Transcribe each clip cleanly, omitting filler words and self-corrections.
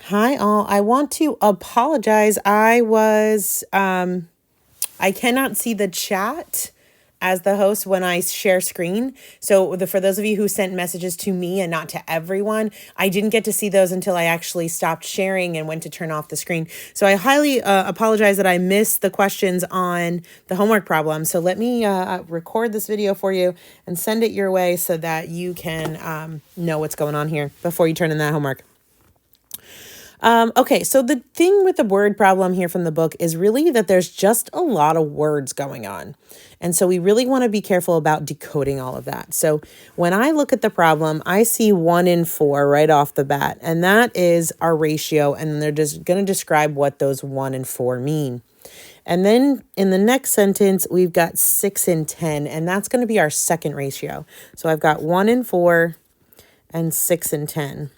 Hi all. I want to apologize. I cannot see the chat as the host when I share screen. So for those of you who sent messages to me and not to everyone, I didn't get to see those until I actually stopped sharing and went to turn off the screen. So I highly apologize that I missed the questions on the homework problem. So let me record this video for you and send it your way so that you can know what's going on here before you turn in that homework. Okay, so the thing with the word problem here from the book is really that there's just a lot of words going on. And so we really want to be careful about decoding all of that. So when I look at the problem, I see 1 in 4 right off the bat, and that is our ratio. And they're just going to describe what those 1 and 4 mean. And then in the next sentence, we've got 6 in 10, and that's going to be our second ratio. So I've got 1 in 4 and 6 in 10.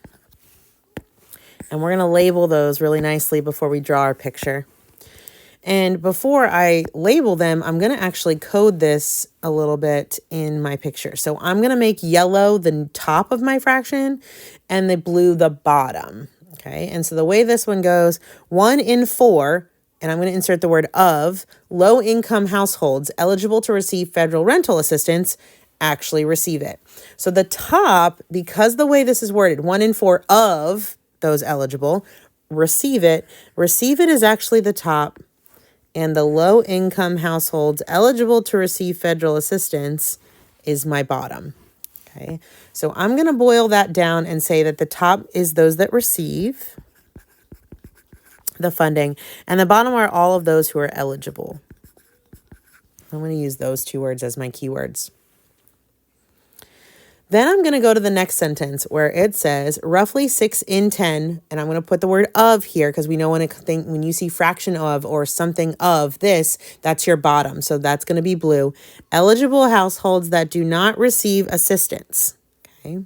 And we're going to label those really nicely before we draw our picture. And before I label them, I'm going to actually code this a little bit in my picture. So I'm going to make yellow the top of my fraction and the blue the bottom. Okay, and so the way this one goes, 1 in 4, and I'm going to insert the word of, low-income households eligible to receive federal rental assistance actually receive it. So the top, because the way this is worded, 1 in 4 of those eligible receive it. Receive it is actually the top, and the low-income households eligible to receive federal assistance is my bottom. Okay, so I'm going to boil that down and say that the top is those that receive the funding, and the bottom are all of those who are eligible. I'm going to use those 2 words as my keywords. Then I'm going to go to the next sentence where it says roughly 6 in 10, and I'm going to put the word of here because we know when you see fraction of or something of this, that's your bottom. So that's going to be blue. Eligible households that do not receive assistance. Okay.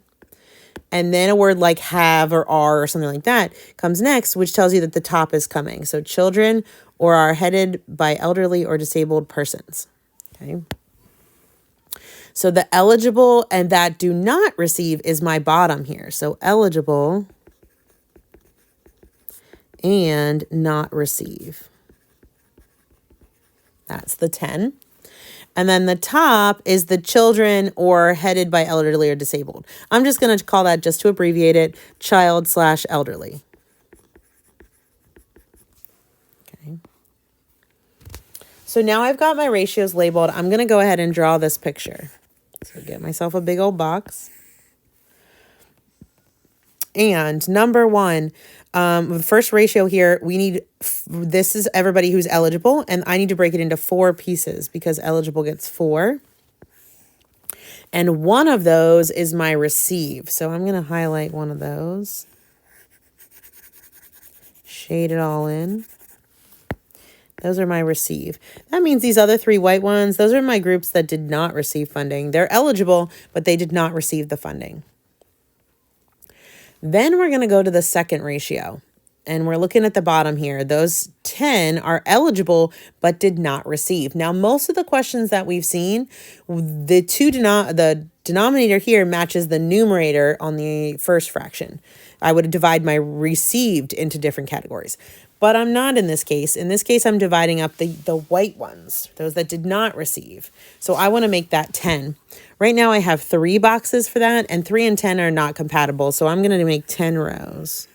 And then a word like have or are or something like that comes next, which tells you that the top is coming. So children or are headed by elderly or disabled persons. Okay. So the eligible and that do not receive is my bottom here. So eligible and not receive. That's the 10. And then the top is the children or headed by elderly or disabled. I'm just going to call that, just to abbreviate it, child/elderly. Okay. So now I've got my ratios labeled. I'm going to go ahead and draw this picture. So get myself a big old box. And number 1, the first ratio here, this is everybody who's eligible, and I need to break it into 4 pieces because eligible gets 4. And one of those is my receive. So I'm going to highlight one of those. Shade it all in. Those are my receive. That means these other 3 white ones, those are my groups that did not receive funding. They're eligible, but they did not receive the funding. Then we're going to go to the second ratio. And we're looking at the bottom here. Those 10 are eligible, but did not receive. Now, most of the questions that we've seen, the denominator here matches the numerator on the first fraction. I would divide my received into different categories. But I'm not in this case. In this case, I'm dividing up the white ones, those that did not receive. So I want to make that 10. Right now I have 3 boxes for that, and 3 and 10 are not compatible. So I'm going to make 10 rows.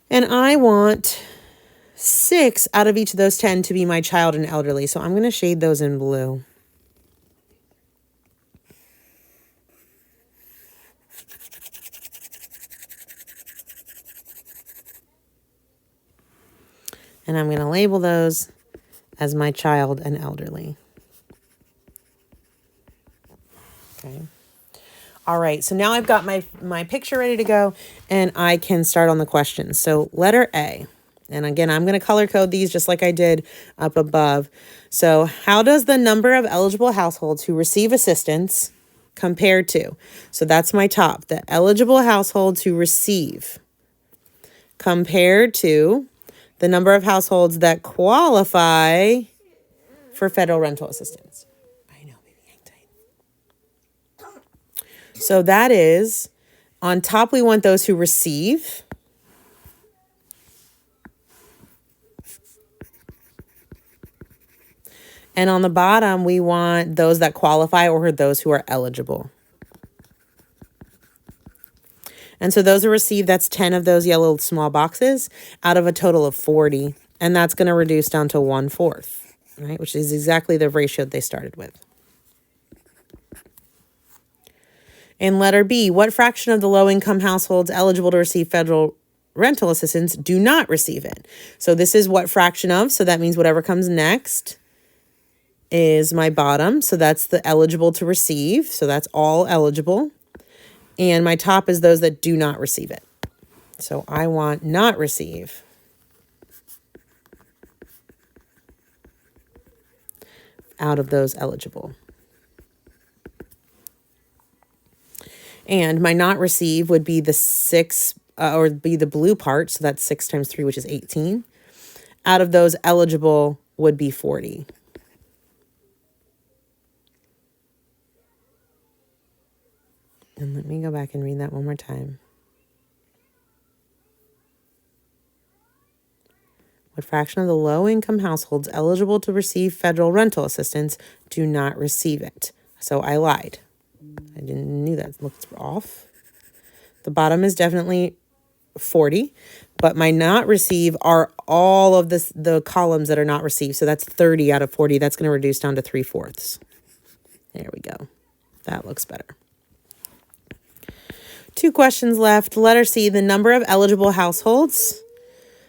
And I want 6 out of each of those 10 to be my child and elderly. So I'm going to shade those in blue. And I'm going to label those as my child and elderly. Okay. All right, so now I've got my picture ready to go, and I can start on the questions. So letter A, and again, I'm going to color code these just like I did up above. So how does the number of eligible households who receive assistance compared to. So that's my top, the eligible households who receive, compared to the number of households that qualify for federal rental assistance. I know, baby, hang tight. So that is, on top we want those who receive. And on the bottom, we want those that qualify or those who are eligible. And so those who receive, that's 10 of those yellow small boxes out of a total of 40. And that's going to reduce down to 1/4, right? Which is exactly the ratio they started with. In letter B, what fraction of the low-income households eligible to receive federal rental assistance do not receive it? So this is what fraction of, so that means whatever comes next is my bottom. So that's the eligible to receive. So that's all eligible. And my top is those that do not receive it. So I want not receive. Out of those eligible. And my not receive would be the 6, or be the blue part. So that's 6 times 3, which is 18. Out of those eligible would be 40. And let me go back and read that one more time. What fraction of the low-income households eligible to receive federal rental assistance do not receive it? So I lied. I didn't knew that. It looks off. The bottom is definitely 40, but my not receive are all of the columns that are not received. So that's 30 out of 40. That's going to reduce down to 3/4. There we go. That looks better. 2 questions left. Letter C, the number of eligible households.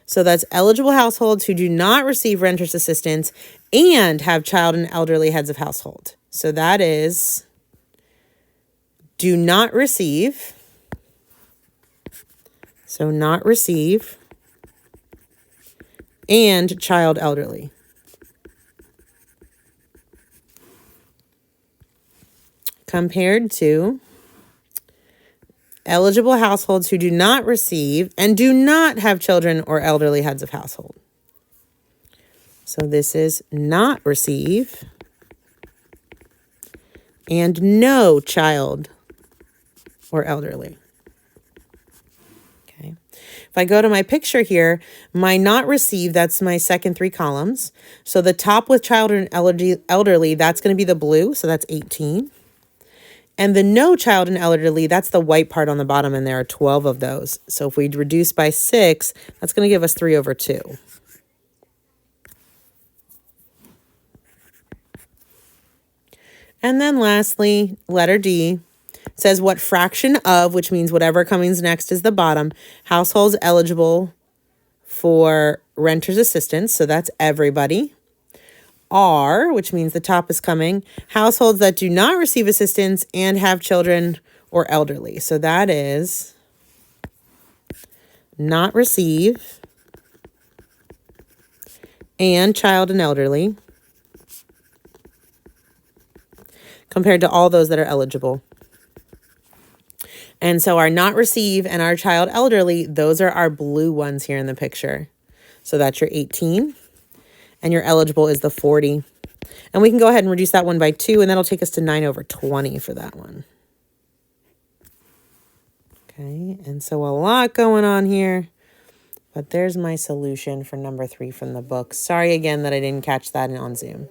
So that's eligible households who do not receive renter's assistance and have child and elderly heads of household. So that is do not receive. So not receive and child elderly. Compared to eligible households who do not receive and do not have children or elderly heads of household. So this is not receive and no child or elderly. Okay. If I go to my picture here, my not receive, that's my second 3 columns. So the top with child and elderly, that's going to be the blue. So that's 18. And the no child and elderly, that's the white part on the bottom, and there are 12 of those. So if we reduce by 6, that's going to give us 3/2. And then lastly, letter D says what fraction of, which means whatever comes next is the bottom, households eligible for renter's assistance, so that's everybody, are, which means the top is coming, households that do not receive assistance and have children or elderly. So that is not receive and child and elderly compared to all those that are eligible. And so our not receive and our child elderly, those are our blue ones here in the picture. So that's your 18. And your eligible is the 40. And we can go ahead and reduce that one by 2, and that'll take us to 9/20 for that one. Okay, and so a lot going on here. But there's my solution for number 3 from the book. Sorry again that I didn't catch that on Zoom.